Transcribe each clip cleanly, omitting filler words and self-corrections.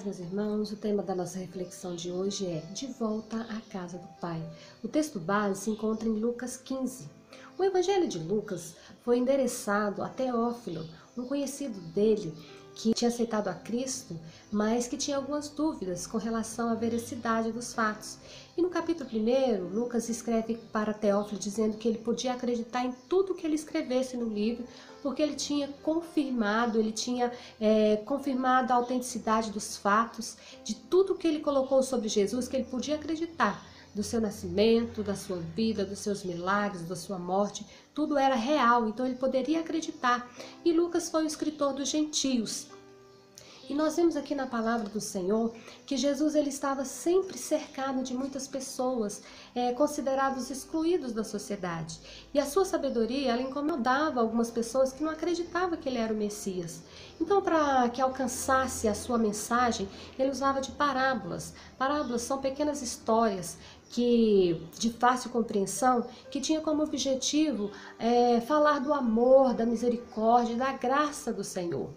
paz, meus irmãos. O tema da nossa reflexão de hoje é De Volta à Casa do Pai. O texto base se encontra em Lucas 15. O Evangelho de Lucas foi endereçado a Teófilo, um conhecido dele que tinha aceitado a Cristo, mas que tinha algumas dúvidas com relação à veracidade dos fatos. E no capítulo 1, Lucas escreve para Teófilo dizendo que ele podia acreditar em tudo que ele escrevesse no livro, porque ele tinha confirmado a autenticidade dos fatos, de tudo que ele colocou sobre Jesus, que ele podia acreditar, do seu nascimento, da sua vida, dos seus milagres, da sua morte, tudo era real, então ele poderia acreditar. E Lucas foi o escritor dos gentios. E nós vemos aqui na palavra do Senhor que Jesus ele estava sempre cercado de muitas pessoas, considerados excluídos da sociedade. E a sua sabedoria ela incomodava algumas pessoas que não acreditavam que ele era o Messias. Então, para que alcançasse a sua mensagem, ele usava de parábolas. Parábolas são pequenas histórias de fácil compreensão, que tinha como objetivo falar do amor, da misericórdia, da graça do Senhor.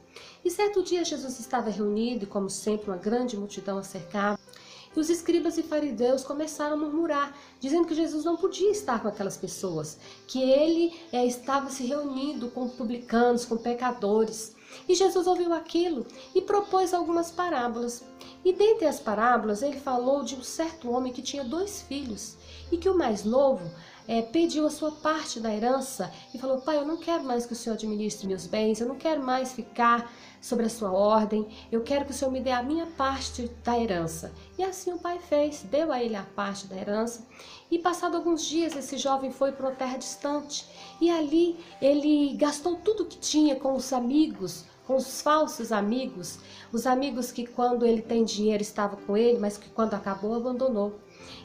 E certo dia Jesus estava reunido e, como sempre, uma grande multidão a cercava. E os escribas e fariseus começaram a murmurar, dizendo que Jesus não podia estar com aquelas pessoas, que ele estava se reunindo com publicanos, com pecadores. E Jesus ouviu aquilo e propôs algumas parábolas. E dentre as parábolas ele falou de um certo homem que tinha 2 filhos e que o mais novo pediu a sua parte da herança e falou: pai, eu não quero mais que o Senhor administre meus bens, eu não quero mais ficar sobre a sua ordem, eu quero que o Senhor me dê a minha parte da herança. E assim o pai fez, deu a ele a parte da herança. E passado alguns dias esse jovem foi para uma terra distante e ali ele gastou tudo que tinha com os amigos, com os falsos amigos, os amigos que quando ele tem dinheiro estavam com ele, mas que quando acabou abandonou.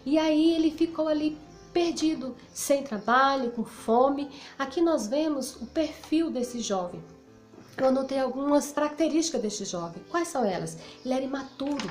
E aí ele ficou ali perdido, sem trabalho, com fome. Aqui nós vemos o perfil desse jovem. Eu anotei algumas características desse jovem. Quais são elas? Ele era imaturo,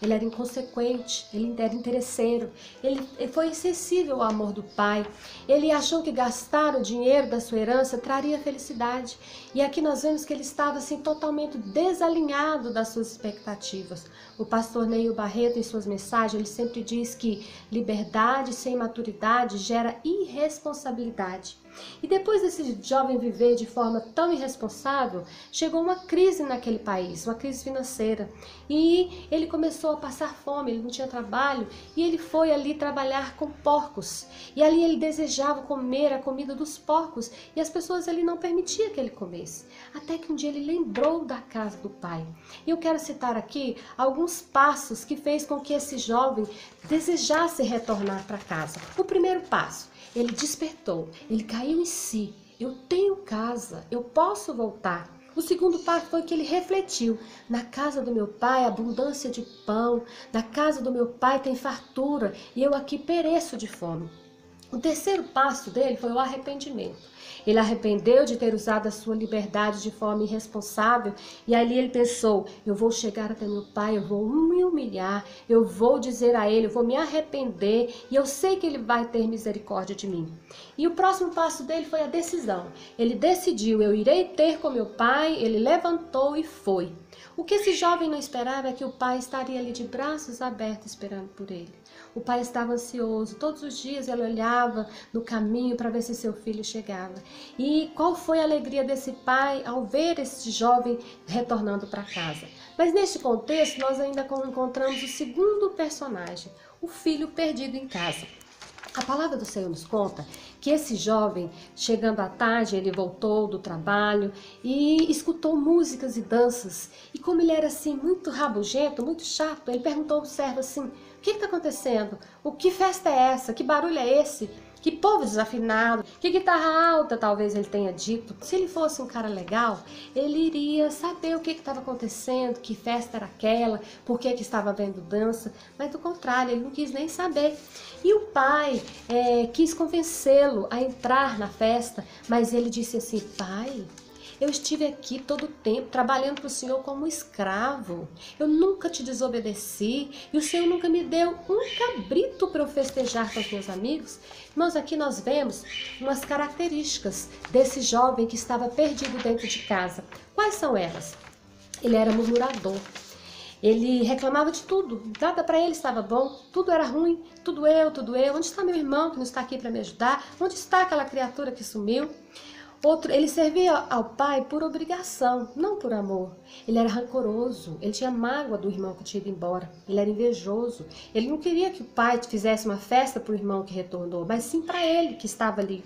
ele era inconsequente, ele era interesseiro, ele foi insensível ao amor do pai, ele achou que gastar o dinheiro da sua herança traria felicidade. E aqui nós vemos que ele estava assim, totalmente desalinhado das suas expectativas. O pastor Neil Barreto, em suas mensagens, ele sempre diz que liberdade sem maturidade gera irresponsabilidade. E depois desse jovem viver de forma tão irresponsável, chegou uma crise naquele país, uma crise financeira. E ele começou a passar fome, ele não tinha trabalho, e ele foi ali trabalhar com porcos. E ali ele desejava comer a comida dos porcos, e as pessoas ali não permitiam que ele comesse. Até que um dia ele lembrou da casa do pai. E eu quero citar aqui alguns passos que fez com que esse jovem desejasse retornar para casa. O primeiro passo: ele despertou, ele caiu em si. Eu tenho casa, eu posso voltar. O segundo passo foi que ele refletiu: na casa do meu pai, abundância de pão, na casa do meu pai tem fartura e eu aqui pereço de fome. O terceiro passo dele foi o arrependimento. Ele arrependeu de ter usado a sua liberdade de forma irresponsável e ali ele pensou: eu vou chegar até meu pai, eu vou me humilhar, eu vou dizer a ele, eu vou me arrepender e eu sei que ele vai ter misericórdia de mim. E o próximo passo dele foi a decisão. Ele decidiu: eu irei ter com meu pai. Ele levantou e foi. O que esse jovem não esperava é que o pai estaria ali de braços abertos esperando por ele. O pai estava ansioso, todos os dias ele olhava no caminho para ver se seu filho chegava. E qual foi a alegria desse pai ao ver esse jovem retornando para casa? Mas neste contexto nós ainda encontramos o segundo personagem, o filho perdido em casa. A palavra do Senhor nos conta que esse jovem, chegando à tarde, ele voltou do trabalho e escutou músicas e danças. E como ele era assim muito rabugento, muito chato, ele perguntou ao servo assim: o que está acontecendo? Que festa é essa? Que barulho é esse? Que povo desafinado, que guitarra alta, talvez ele tenha dito. Se ele fosse um cara legal, ele iria saber o que estava acontecendo, que festa era aquela, por que estava havendo dança. Mas do contrário, ele não quis nem saber. E o pai quis convencê-lo a entrar na festa, mas ele disse assim: pai, eu estive aqui todo o tempo trabalhando para o Senhor como escravo. Eu nunca te desobedeci e o Senhor nunca me deu um cabrito para eu festejar com os meus amigos. Irmãos, aqui nós vemos umas características desse jovem que estava perdido dentro de casa. Quais são elas? Ele era murmurador. Ele reclamava de tudo, nada para ele estava bom, tudo era ruim, tudo eu, tudo eu. Onde está meu irmão que não está aqui para me ajudar? Onde está aquela criatura que sumiu? Ele servia ao pai por obrigação, não por amor. Ele era rancoroso, ele tinha mágoa do irmão que tinha ido embora, ele era invejoso. Ele não queria que o pai fizesse uma festa para o irmão que retornou, mas sim para ele que estava ali.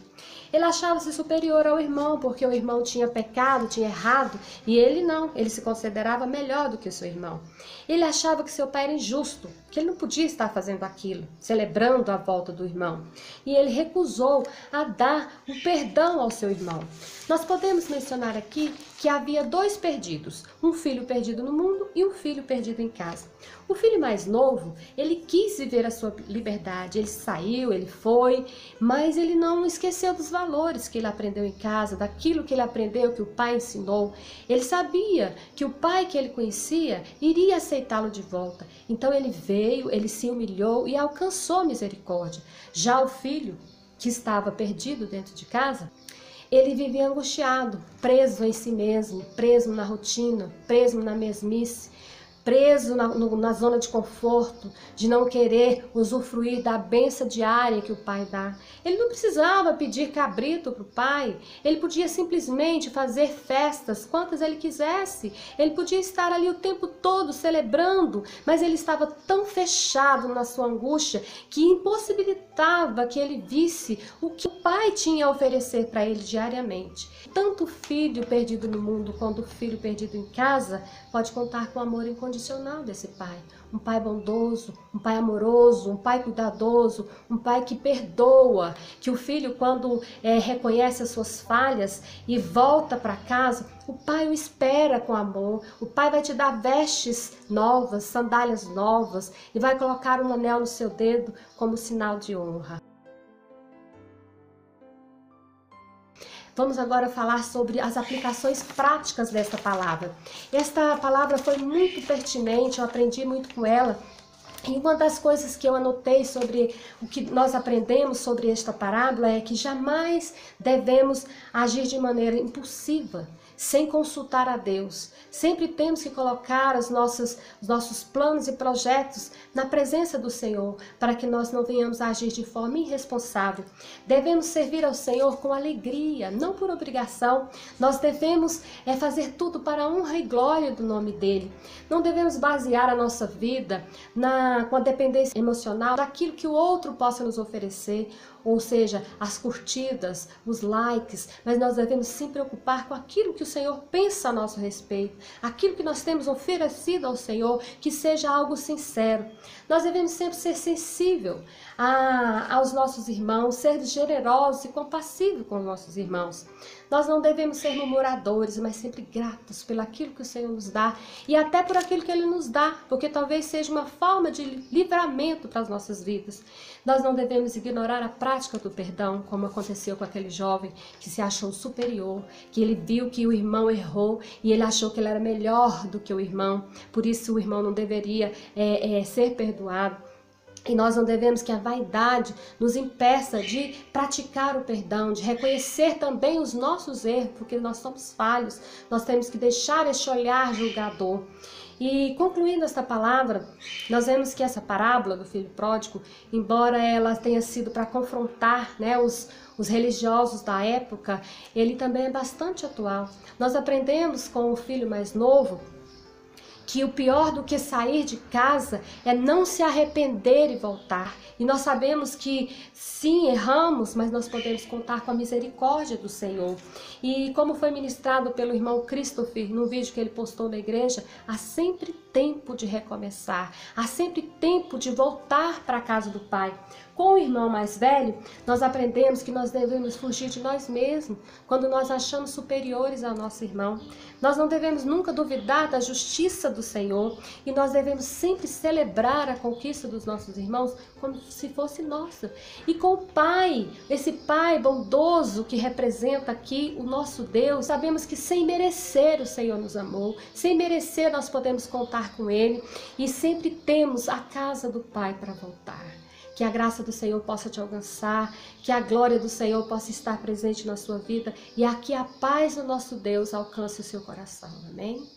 Ele achava-se superior ao irmão, porque o irmão tinha pecado, tinha errado, e ele não, ele se considerava melhor do que o seu irmão. Ele achava que seu pai era injusto, que ele não podia estar fazendo aquilo, celebrando a volta do irmão. E ele recusou a dar o perdão ao seu irmão. Nós podemos mencionar aqui que havia 2 perdidos, um filho perdido no mundo e um filho perdido em casa. O filho mais novo, ele quis viver a sua liberdade, ele saiu, ele foi, mas ele não esqueceu dos valores que ele aprendeu em casa, daquilo que ele aprendeu, que o pai ensinou. Ele sabia que o pai que ele conhecia iria aceitá-lo de volta. Então ele veio, ele se humilhou e alcançou misericórdia. Já o filho que estava perdido dentro de casa, ele vivia angustiado, preso em si mesmo, preso na rotina, preso na mesmice, preso na zona de conforto, de não querer usufruir da bênção diária que o pai dá. Ele não precisava pedir cabrito para o pai, ele podia simplesmente fazer festas quantas ele quisesse, ele podia estar ali o tempo todo celebrando, mas ele estava tão fechado na sua angústia que impossibilitava que ele visse o que o pai tinha a oferecer para ele diariamente. Tanto o filho perdido no mundo quanto o filho perdido em casa pode contar com o amor incondicional desse pai. Um pai bondoso, um pai amoroso, um pai cuidadoso, um pai que perdoa, que o filho, quando reconhece as suas falhas e volta para casa, o pai o espera com amor, o pai vai te dar vestes novas, sandálias novas e vai colocar um anel no seu dedo como sinal de honra. Vamos agora falar sobre as aplicações práticas desta palavra. Esta palavra foi muito pertinente, eu aprendi muito com ela. E uma das coisas que eu anotei sobre o que nós aprendemos sobre esta parábola é que jamais devemos agir de maneira impulsiva, sem consultar a Deus. Sempre temos que colocar os nossos planos e projetos na presença do Senhor, para que nós não venhamos a agir de forma irresponsável. Devemos servir ao Senhor com alegria, não por obrigação. Nós devemos fazer tudo para a honra e glória do nome dEle. Não devemos basear a nossa vida com a dependência emocional daquilo que o outro possa nos oferecer, ou seja, as curtidas, os likes, mas nós devemos se preocupar com aquilo que o Senhor pensa a nosso respeito, aquilo que nós temos oferecido ao Senhor, que seja algo sincero. Nós devemos sempre ser sensível aos nossos irmãos, ser generosos e compassivos com os nossos irmãos. Nós não devemos ser murmuradores, mas sempre gratos pelo aquilo que o Senhor nos dá e até por aquilo que Ele nos dá, porque talvez seja uma forma de livramento para as nossas vidas. Nós não devemos ignorar a prática do perdão, como aconteceu com aquele jovem que se achou superior, que ele viu que o irmão errou e ele achou que ele era melhor do que o irmão, por isso o irmão não deveria ser perdoado. E nós não devemos que a vaidade nos impeça de praticar o perdão, de reconhecer também os nossos erros, porque nós somos falhos, nós temos que deixar este olhar julgador. E concluindo esta palavra, nós vemos que essa parábola do filho pródigo, embora ela tenha sido para confrontar os religiosos da época, ele também é bastante atual. Nós aprendemos com o filho mais novo que o pior do que sair de casa é não se arrepender e voltar. E nós sabemos que sim, erramos, mas nós podemos contar com a misericórdia do Senhor. E como foi ministrado pelo irmão Christopher no vídeo que ele postou na igreja, há sempre tempo de recomeçar, há sempre tempo de voltar para a casa do Pai. Com o irmão mais velho, nós aprendemos que nós devemos fugir de nós mesmos quando nós achamos superiores ao nosso irmão. Nós não devemos nunca duvidar da justiça do Senhor e nós devemos sempre celebrar a conquista dos nossos irmãos como se fosse nossa. E com o Pai, esse Pai bondoso que representa aqui o nosso Deus, sabemos que sem merecer o Senhor nos amou, sem merecer nós podemos contar com Ele e sempre temos a casa do Pai para voltar. Que a graça do Senhor possa te alcançar, que a glória do Senhor possa estar presente na sua vida e que a paz do nosso Deus alcance o seu coração. Amém?